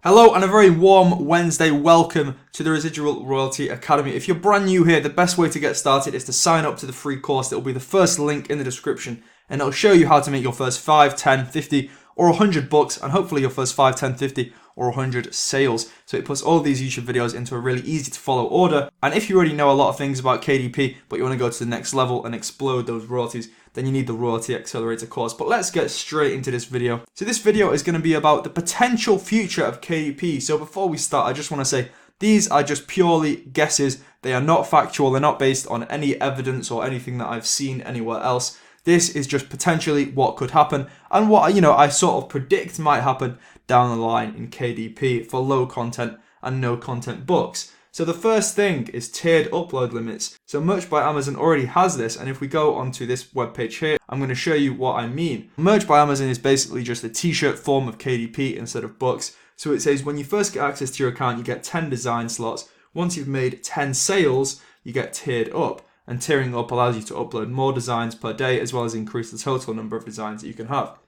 Hello and a very warm Wednesday welcome to the Residual Royalty Academy. If you're brand new here, the best way to get started is to sign up to the free course. That will be the first link in the description and it'll show you how to make your first 5, 10, 50 or 100 books and hopefully your first 5, 10, 50 or 100 sales. So it puts all of these YouTube videos into a really easy to follow order. And if you already know a lot of things about KDP but you want to go to the next level and explode those royalties, then you need the Royalty Accelerator course. But let's get straight into this video. So this video is going to be about the potential future of KDP. So before we start, I just want to say these are just purely guesses. They are not factual. They're not based on any evidence or anything that I've seen anywhere else. This is just potentially what could happen and what I sort of predict might happen down the line in KDP for low content and no content books. So the first thing is tiered upload limits. So Merch by Amazon already has this, and if we go onto this webpage here, I'm going to show you what I mean. Merch by Amazon is basically just a t-shirt form of KDP instead of books. So it says when you first get access to your account, you get 10 design slots. Once you've made 10 sales, you get tiered up. And tiering up allows you to upload more designs per day as well as increase the total number of designs that you can have.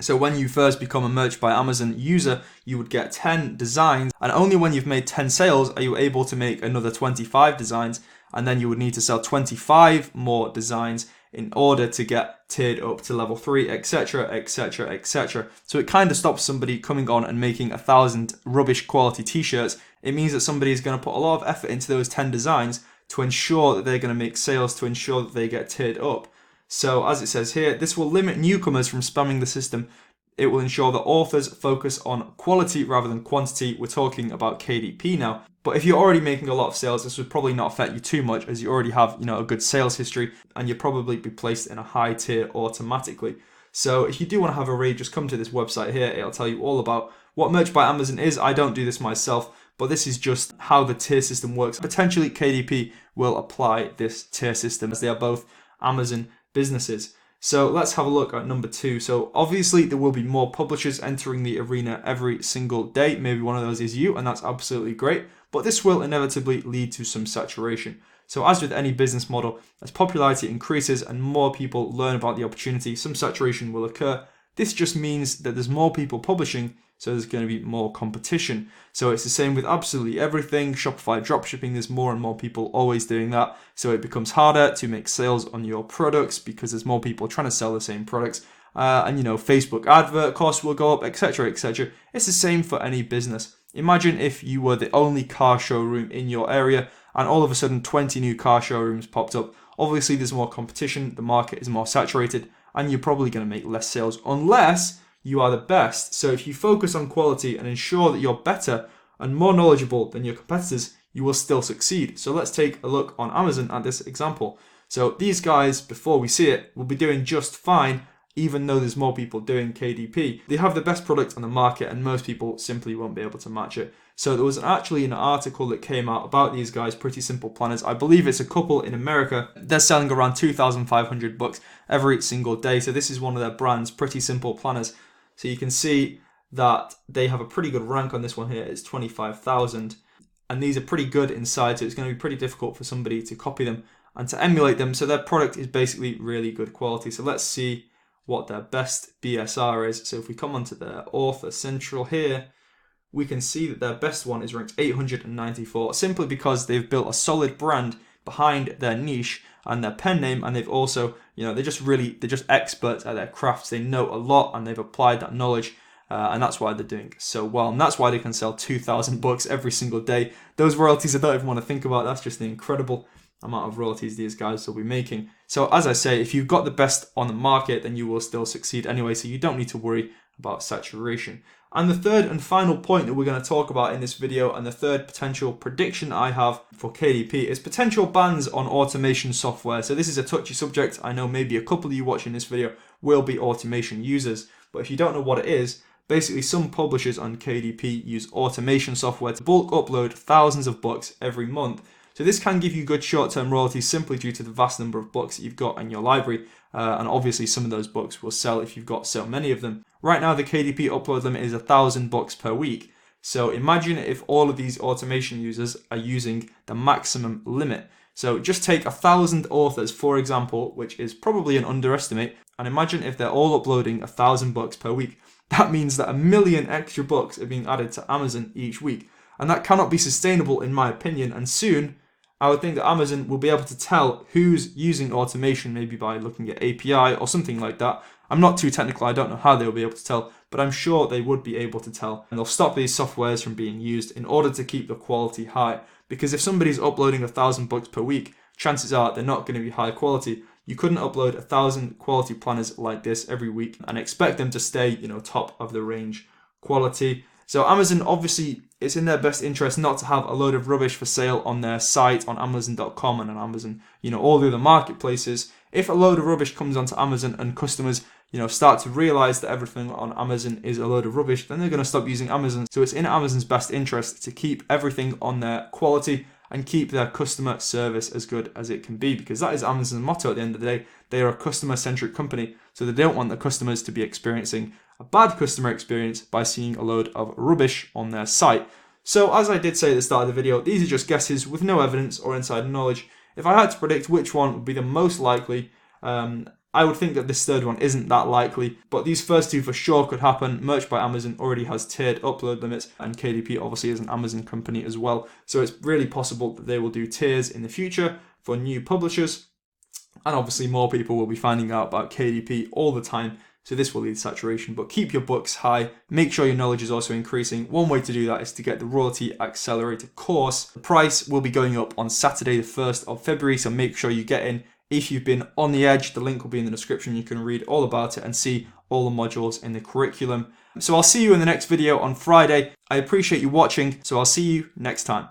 So when you first become a Merch by Amazon user, you would get 10 designs, and only when you've made 10 sales are you able to make another 25 designs, and then you would need to sell 25 more designs in order to get tiered up to level 3, etc, etc, etc. So it kind of stops somebody coming on and making 1,000 rubbish quality t-shirts. It means that somebody is going to put a lot of effort into those 10 designs to ensure that they're going to make sales, to ensure that they get tiered up. So as it says here, this will limit newcomers from spamming the system. It will ensure that authors focus on quality rather than quantity. We're talking about KDP now. But if you're already making a lot of sales, this would probably not affect you too much as you already have, a good sales history and you'll probably be placed in a high tier automatically. So if you do want to have a read, just come to this website here. It'll tell you all about what Merch by Amazon is. I don't do this myself, but this is just how the tier system works. Potentially KDP will apply this tier system as they are both Amazon businesses. So let's have a look at number 2. So obviously there will be more publishers entering the arena every single day. Maybe one of those is you, and that's absolutely great. But this will inevitably lead to some saturation. So as with any business model, as popularity increases and more people learn about the opportunity, some saturation will occur. This just means that there's more people publishing, so there's going to be more competition. So it's the same with absolutely everything. Shopify dropshipping, there's more and more people always doing that. So it becomes harder to make sales on your products because there's more people trying to sell the same products. And Facebook advert costs will go up, etc, etc. It's the same for any business. Imagine if you were the only car showroom in your area and all of a sudden 20 new car showrooms popped up. Obviously there's more competition, the market is more saturated, and you're probably going to make less sales unless you are the best. So if you focus on quality and ensure that you're better and more knowledgeable than your competitors, you will still succeed. So let's take a look on Amazon at this example. So these guys, before we see it, will be doing just fine, even though there's more people doing KDP. They have the best product on the market and most people simply won't be able to match it. So there was actually an article that came out about these guys, Pretty Simple Planners. I believe it's a couple in America. They're selling around 2,500 books every single day. So this is one of their brands, Pretty Simple Planners. So you can see that they have a pretty good rank on this one here. It's 25,000. And these are pretty good inside, so it's going to be pretty difficult for somebody to copy them and to emulate them. So their product is basically really good quality. So let's see what their best BSR is. So if we come onto their author central here, we can see that their best one is ranked 894, simply because they've built a solid brand behind their niche and their pen name, and they've also, they're just experts at their crafts. They know a lot and they've applied that knowledge, and that's why they're doing so well, and that's why they can sell 2,000 books every single day. Those royalties I don't even want to think about. That's just an incredible amount of royalties these guys will be making. So as I say, if you've got the best on the market, then you will still succeed anyway, so you don't need to worry about saturation. And the third and final point that we're going to talk about in this video, and the third potential prediction I have for KDP, is potential bans on automation software. So this is a touchy subject. I know maybe a couple of you watching this video will be automation users, but if you don't know what it is, basically some publishers on KDP use automation software to bulk upload thousands of books every month. So this can give you good short-term royalties simply due to the vast number of books that you've got in your library. And obviously some of those books will sell if you've got so many of them. Right now the KDP upload limit is 1,000 books per week. So imagine if all of these automation users are using the maximum limit. So just take 1,000 authors, for example, which is probably an underestimate, and imagine if they're all uploading 1,000 books per week. That means that 1 million extra books are being added to Amazon each week. And that cannot be sustainable in my opinion, and soon I would think that Amazon will be able to tell who's using automation, maybe by looking at API or something like that. I'm not too technical, I don't know how they'll be able to tell, but I'm sure they would be able to tell. And they'll stop these softwares from being used in order to keep the quality high. Because if somebody's uploading 1,000 books per week, chances are they're not going to be high quality. You couldn't upload 1,000 quality planners like this every week and expect them to stay, top of the range quality. So Amazon, obviously, it's in their best interest not to have a load of rubbish for sale on their site, on Amazon.com and on Amazon, all the other marketplaces. If a load of rubbish comes onto Amazon and customers, start to realize that everything on Amazon is a load of rubbish, then they're going to stop using Amazon. So it's in Amazon's best interest to keep everything on their quality and keep their customer service as good as it can be, because that is Amazon's motto at the end of the day. They are a customer-centric company, so they don't want the customers to be experiencing a bad customer experience by seeing a load of rubbish on their site. So as I did say at the start of the video, these are just guesses with no evidence or inside knowledge. If I had to predict which one would be the most likely, I would think that this third one isn't that likely, but these first two for sure could happen. Merch by Amazon already has tiered upload limits, and KDP obviously is an Amazon company as well. So it's really possible that they will do tiers in the future for new publishers. And obviously more people will be finding out about KDP all the time. So this will lead to saturation, but keep your books high. Make sure your knowledge is also increasing. One way to do that is to get the Royalty Accelerator course. The price will be going up on Saturday, the 1st of February. So make sure you get in. If you've been on the edge, the link will be in the description. You can read all about it and see all the modules in the curriculum. So I'll see you in the next video on Friday. I appreciate you watching, so I'll see you next time.